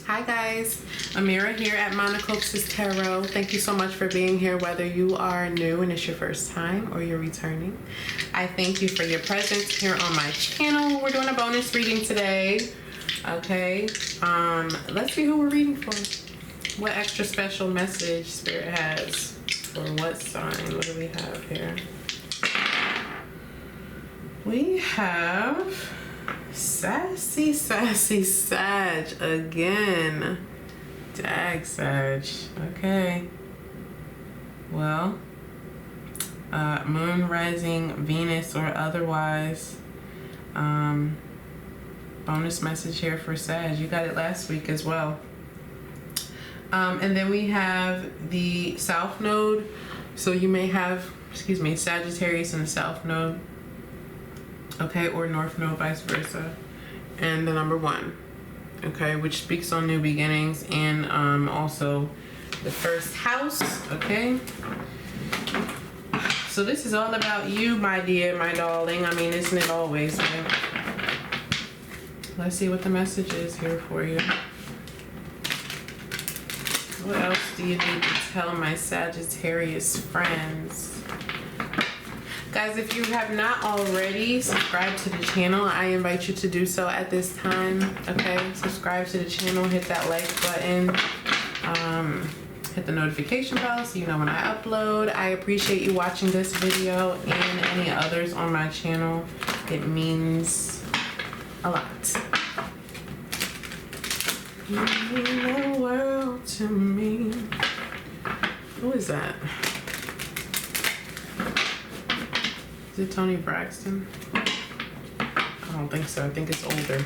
Hi guys, Amira here at MonachopsisTarot. Thank you so much for being here, whether you are new and it's your first time or you're returning. I thank you for your presence here on my channel. We're doing a bonus reading today. Okay, let's see who we're reading for. What extra special message Spirit has for what sign? What do we have here? We have sassy Sag again. Dag Sag. Okay. Well, moon, rising, Venus, or otherwise. Bonus message here for Sag. You got it last week as well. And then we have the South Node. So you may have, Sagittarius in the South Node. Okay, or North Node, vice versa. And the number 1, okay, which speaks on new beginnings and also the first house, okay? So this is all about you, my dear, my darling. I mean, isn't it always, right? Let's see what the message is here for you. What else do you need to tell my Sagittarius friends? Guys, if you have not already subscribed to the channel, I invite you to do so at this time. Okay, subscribe to the channel, hit that like button, hit the notification bell so you know when I upload. I appreciate you watching this video and any others on my channel. It means a lot. You mean the world to me. Who is that? Is it Tony Braxton? I don't think so. I think it's older.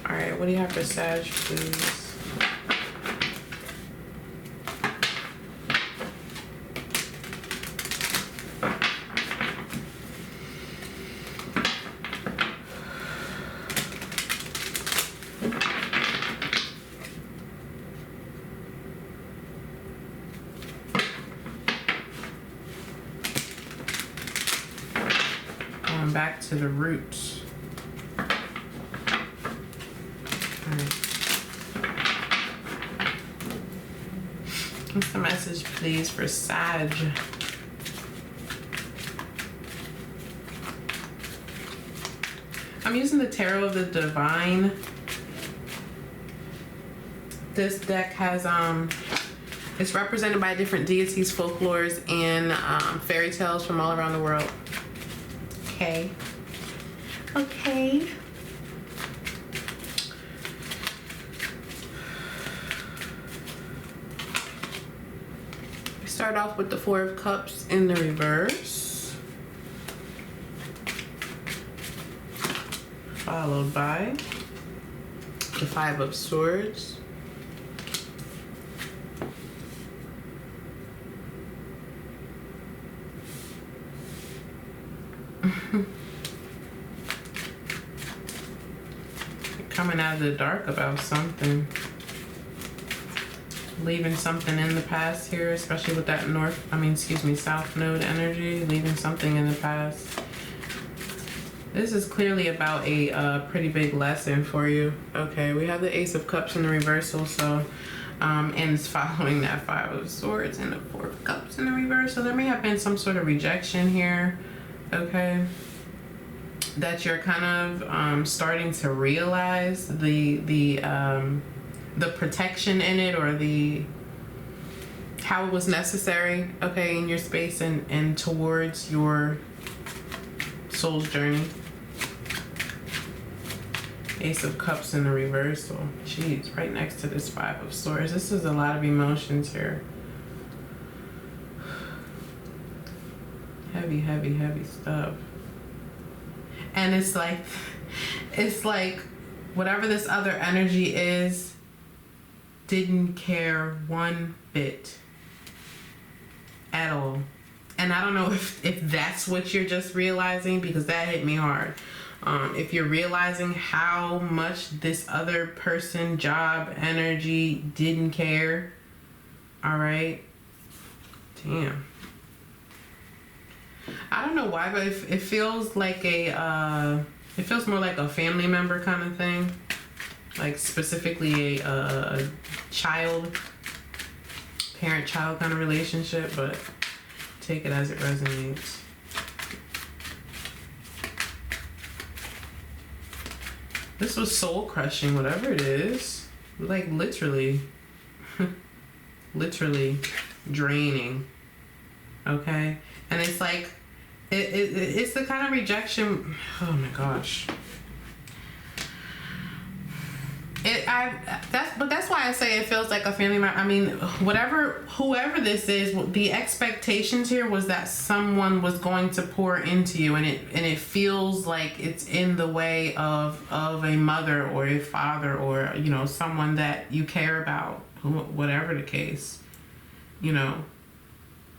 Alright, what do you have for Sag, please? Back to the roots. Alright. What's the message, please, for Sag? I'm using the Tarot of the Divine. This deck has it's represented by different deities, folklores, and fairy tales from all around the world. Okay. Okay. We start off with the 4 of Cups in the reverse, followed by the 5 of Swords, coming out of the dark about something, leaving something in the past here, especially with that South Node energy, leaving something in the past. This is clearly about a pretty big lesson for you. Okay, we have the Ace of Cups in the reversal, so and it's following that 5 of Swords and the 4 of Cups in the reverse. So there may have been some sort of rejection here, okay, that you're kind of starting to realize the protection in it, or how it was necessary, okay, in your space and towards your soul's journey. Ace of Cups in the reversal. Jeez, right next to this 5 of Swords. This is a lot of emotions here. Heavy, heavy, heavy stuff. And it's like whatever this other energy is didn't care one bit at all. And I don't know if that's what you're just realizing, because that hit me hard. If you're realizing how much this other person, job, energy didn't care. All right. Damn. I don't know why, but it feels like a It feels more like a family member kind of thing. Like specifically a child, parent-child kind of relationship, but take it as it resonates. This was soul crushing, whatever it is. Like literally, literally draining. Okay? And it's like, it's the kind of rejection, oh my gosh. That's why I say it feels like a family member. I mean, whoever this is, the expectations here was that someone was going to pour into you, and it feels like it's in the way of a mother or a father, or you know, someone that you care about, whatever the case. You know,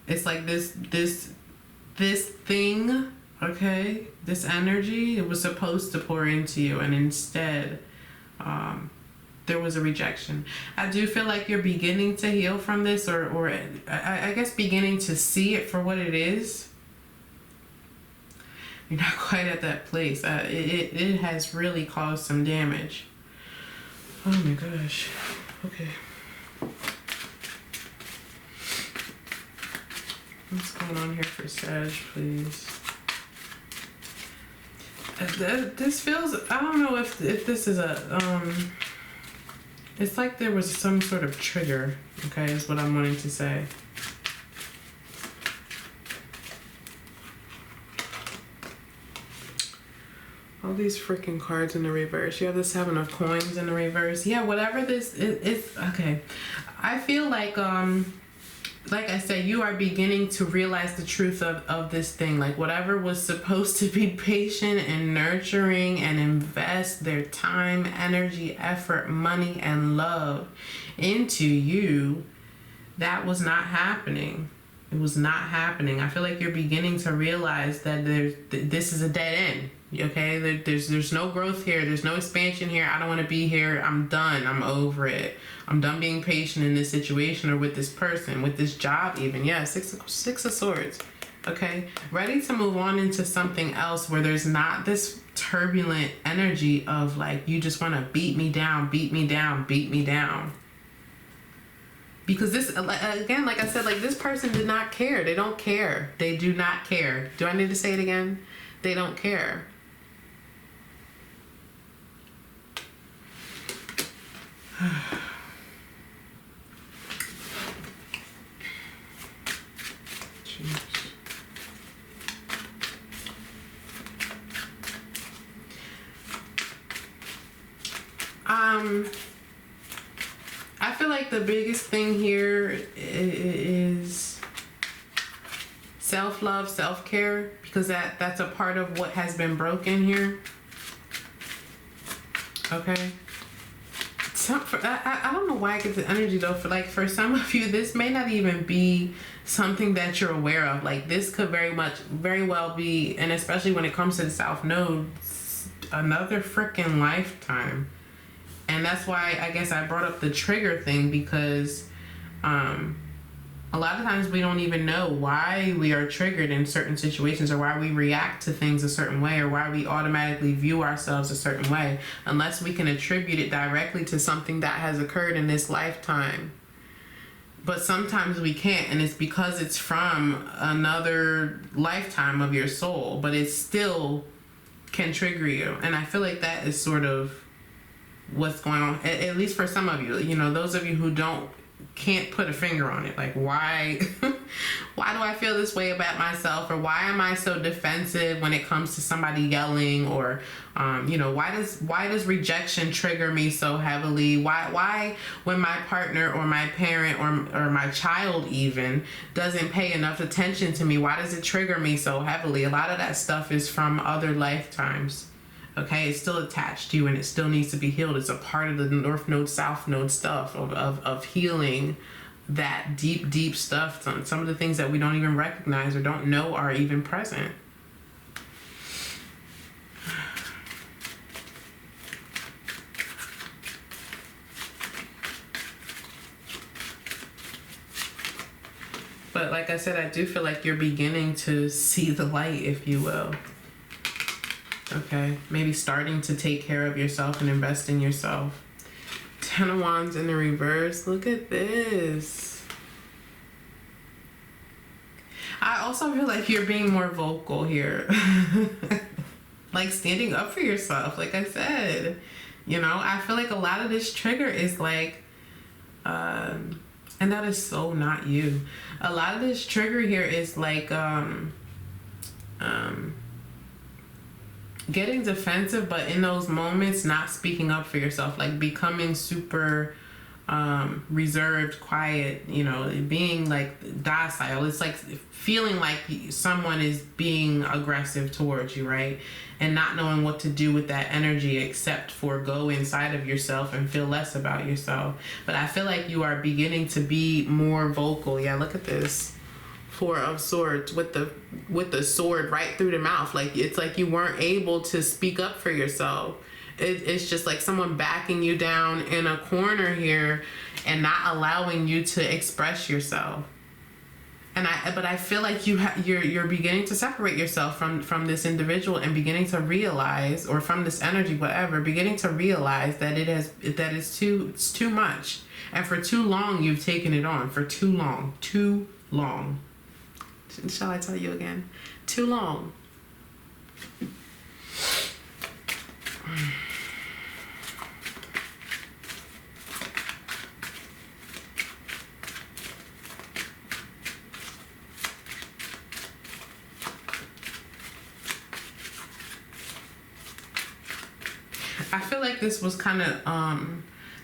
it's like this thing, okay, this energy, it was supposed to pour into you, and instead there was a rejection. I do feel like you're beginning to heal from this, or I guess beginning to see it for what it is. You're not quite at that place. It has really caused some damage. Oh my gosh. Okay. What's going on here for Sag, please? This feels, I don't know if this is a, it's like there was some sort of trigger, okay, is what I'm wanting to say. All these freaking cards in the reverse. You have this Seven of Coins in the reverse. Yeah, whatever this is, okay. I feel like I said, you are beginning to realize the truth of this thing. Like whatever was supposed to be patient and nurturing and invest their time, energy, effort, money, and love into you, that was not happening. It was not happening. I feel like you're beginning to realize that this is a dead end. Okay, there's no growth here. There's no expansion here. I don't want to be here. I'm done. I'm over it. I'm done being patient in this situation, or with this person, with this job even. Yeah, six of Swords. Okay, ready to move on into something else where there's not this turbulent energy of like, you just want to beat me down, beat me down, beat me down. Because this, again, like I said, like this person did not care. They don't care. They do not care. Do I need to say it again? They don't care. I feel like the biggest thing here is self-love, self-care, because that's a part of what has been broken here. Okay. I don't know why I get the energy though, for some of you, this may not even be something that you're aware of. Like this could very well be, and especially when it comes to the South Node, another freaking lifetime. And that's why I guess I brought up the trigger thing, because a lot of times we don't even know why we are triggered in certain situations, or why we react to things a certain way, or why we automatically view ourselves a certain way, unless we can attribute it directly to something that has occurred in this lifetime. But sometimes we can't, and it's because it's from another lifetime of your soul, but it still can trigger you. And I feel like that is sort of what's going on, at least for some of you. You know, those of you who can't put a finger on it, like why do I feel this way about myself, or why am I so defensive when it comes to somebody yelling, or you know, why does rejection trigger me so heavily? Why when my partner or my parent or my child even doesn't pay enough attention to me, why does it trigger me so heavily? A lot of that stuff is from other lifetimes. Okay, it's still attached to you, and it still needs to be healed. It's a part of the North Node, South Node stuff of healing that deep stuff. Some of the things that we don't even recognize or don't know are even present. But like I said, I do feel like you're beginning to see the light, if you will. Okay, maybe starting to take care of yourself and invest in yourself. 10 of Wands in the reverse. Look at this. I also feel like you're being more vocal here. Like standing up for yourself, like I said. You know, I feel like a lot of this trigger is like, and that is so not you. A lot of this trigger here is like, getting defensive, but in those moments not speaking up for yourself, like becoming super reserved, quiet, you know, being like docile. It's like feeling like someone is being aggressive towards you, right? And not knowing what to do with that energy except for go inside of yourself and feel less about yourself. But I feel like you are beginning to be more vocal. Yeah, look at this. 4 of Swords with the sword right through the mouth. Like it's like you weren't able to speak up for yourself. It's just like someone backing you down in a corner here and not allowing you to express yourself. But I feel like you're beginning to separate yourself from this individual and beginning to realize, or from this energy, whatever, beginning to realize that it's too much, and for too long you've taken it on. For too long. Shall I tell you again? Too long. I feel like this was kind of,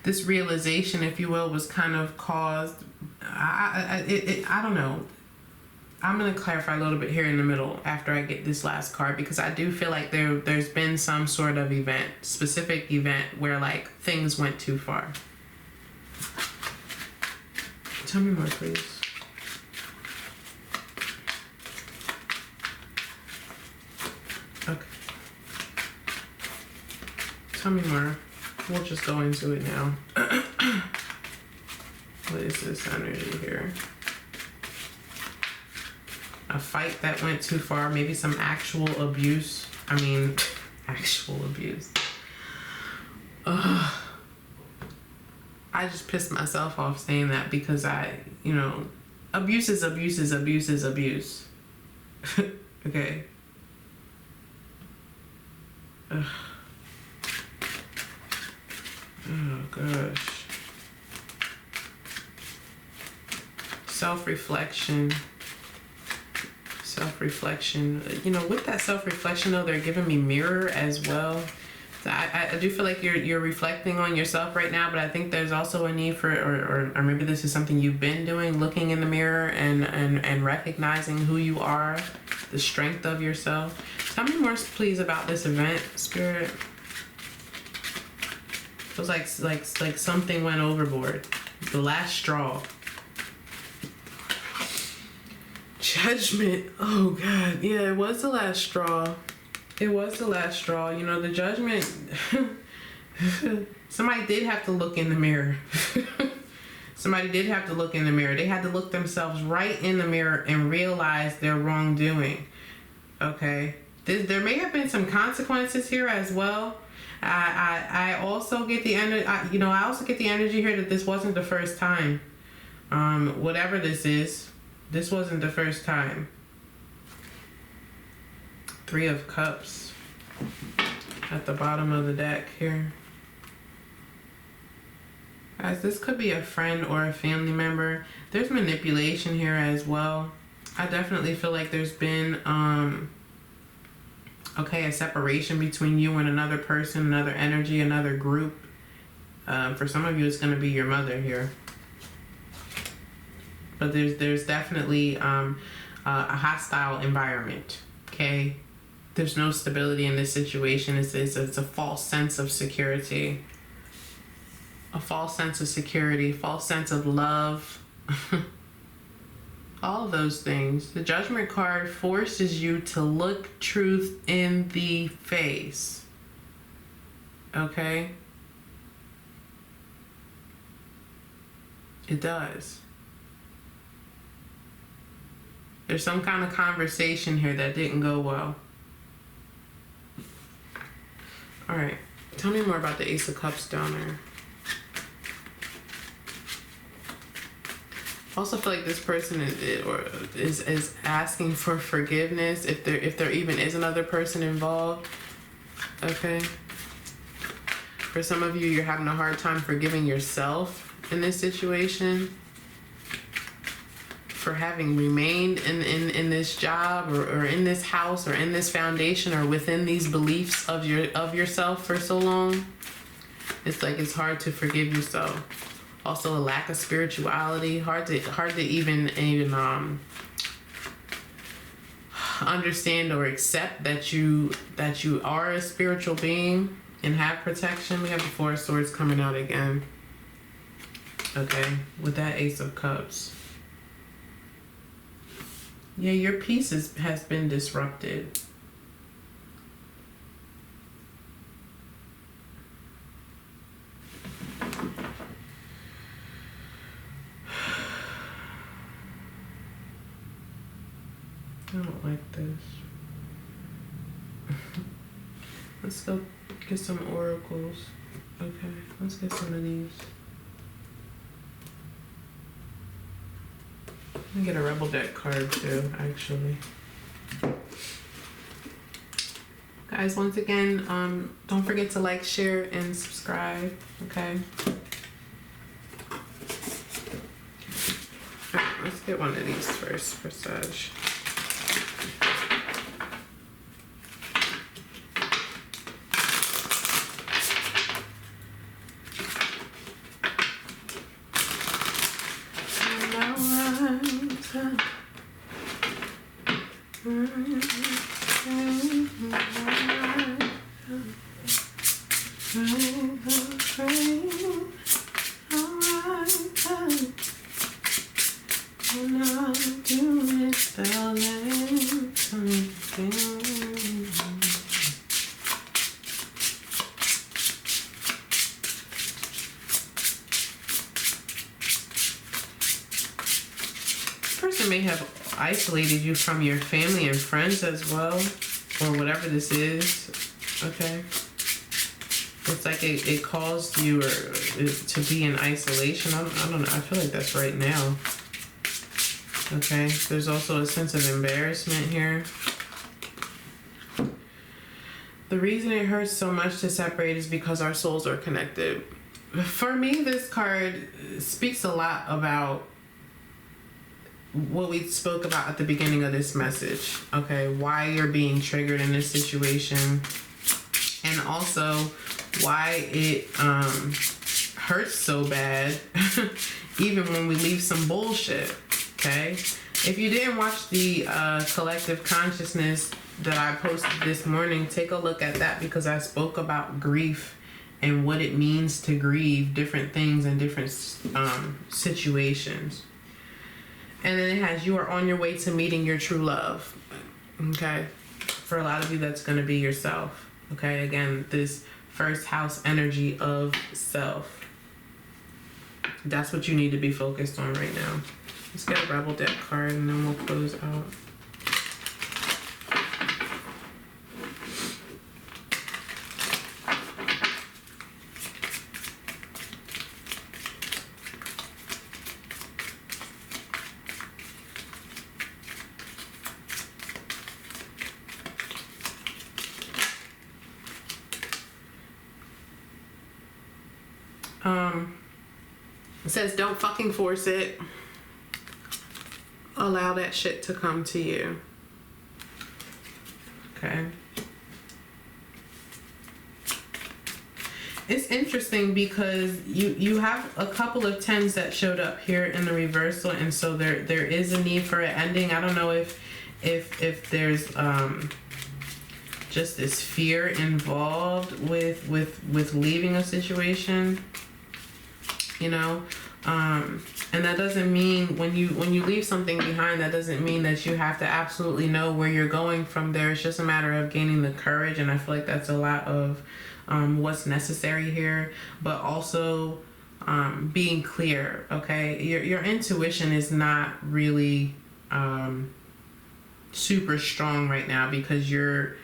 this realization, if you will, was kind of caused, I don't know. I'm going to clarify a little bit here in the middle after I get this last card, because I do feel like there's been some sort of specific event where like things went too far. Tell me more, please. Okay. Tell me more. We'll just go into it now. What is this energy here? A fight that went too far, maybe some actual abuse. I mean, actual abuse. I just pissed myself off saying that, because abuse is abuse is abuse is abuse. Okay. Ugh. Oh gosh. Self-reflection. You know, with that self-reflection though, they're giving me mirror as well. So I do feel like you're reflecting on yourself right now, but I think there's also a need for, or maybe this is something you've been doing, looking in the mirror and recognizing who you are, the strength of yourself. Tell me more, please, about this event, Spirit. Feels like something went overboard. The last straw. Judgment. Oh God. Yeah, it was the last straw. It was the last straw. You know, the judgment. Somebody did have to look in the mirror. Somebody did have to look in the mirror. They had to look themselves right in the mirror and realize their wrongdoing. Okay. There may have been some consequences here as well. I also get the I also get the energy here that this wasn't the first time. Whatever this is. This wasn't the first time. 3 of Cups at the bottom of the deck here. Guys, this could be a friend or a family member. There's manipulation here as well. I definitely feel like there's been a separation between you and another person, another energy, another group. For some of you, it's going to be your mother here. But there's definitely a hostile environment, okay? There's no stability in this situation. It's a false sense of security. A false sense of security, false sense of love. All of those things. The Judgment card forces you to look truth in the face, okay? It does. There's some kind of conversation here that didn't go well. All right. Tell me more about the Ace of Cups down there. Also feel like this person is asking for forgiveness if there even is another person involved. Okay. For some of you, you're having a hard time forgiving yourself in this situation for having remained in this job or in this house or in this foundation or within these beliefs of yourself for so long. It's like it's hard to forgive yourself. Also a lack of spirituality, hard to even understand or accept that you are a spiritual being and have protection. We have the Four of Swords coming out again. Okay, with that Ace of Cups. Yeah, your peace has been disrupted. I don't like this. Let's go get some oracles. Okay, let's get some of these. Let me get a Rebel deck card too, actually. Guys, once again, don't forget to like, share, and subscribe, okay? Alright, let's get one of these first for Sag. Person may have isolated you from your family and friends as well, or whatever this is. Okay, it's like it caused you to be in isolation. I don't know, I feel like that's right now. Okay, there's also a sense of embarrassment here. The reason it hurts so much to separate is because our souls are connected. For me, this card speaks a lot about what we spoke about at the beginning of this message. Okay, why you're being triggered in this situation, and also why it hurts so bad even when we leave some bullshit. Okay, if you didn't watch the collective consciousness that I posted this morning, take a look at that, because I spoke about grief and what it means to grieve different things in different situations. And then it has, you are on your way to meeting your true love. Okay, for a lot of you, that's going to be yourself. Okay, again, this first house energy of self, that's what you need to be focused on right now. Let's get a Rebel deck card and then we'll close out. It says don't fucking force it. Allow that shit to come to you. Okay. It's interesting because you have a couple of tens that showed up here in the reversal, and so there is a need for an ending. I don't know if there's just this fear involved with leaving a situation, you know. And that doesn't mean when you leave something behind, that doesn't mean that you have to absolutely know where you're going from there. It's just a matter of gaining the courage, and I feel like that's a lot of what's necessary here. But also being clear. Okay, your intuition is not really super strong right now, because you're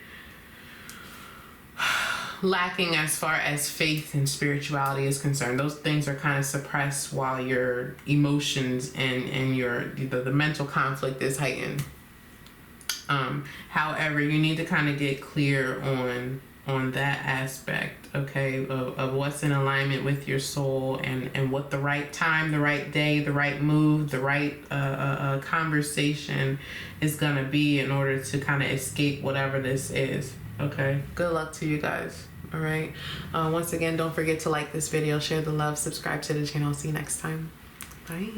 lacking as far as faith and spirituality is concerned. Those things are kind of suppressed while your emotions and your the mental conflict is heightened. However, you need to kind of get clear on that aspect, okay, of what's in alignment with your soul, and what the right time, the right day, the right move, the right conversation is gonna be in order to kind of escape whatever this is. Okay, good luck to you guys. All right, once again, don't forget to like this video, share the love, subscribe to the channel. See you next time. Bye.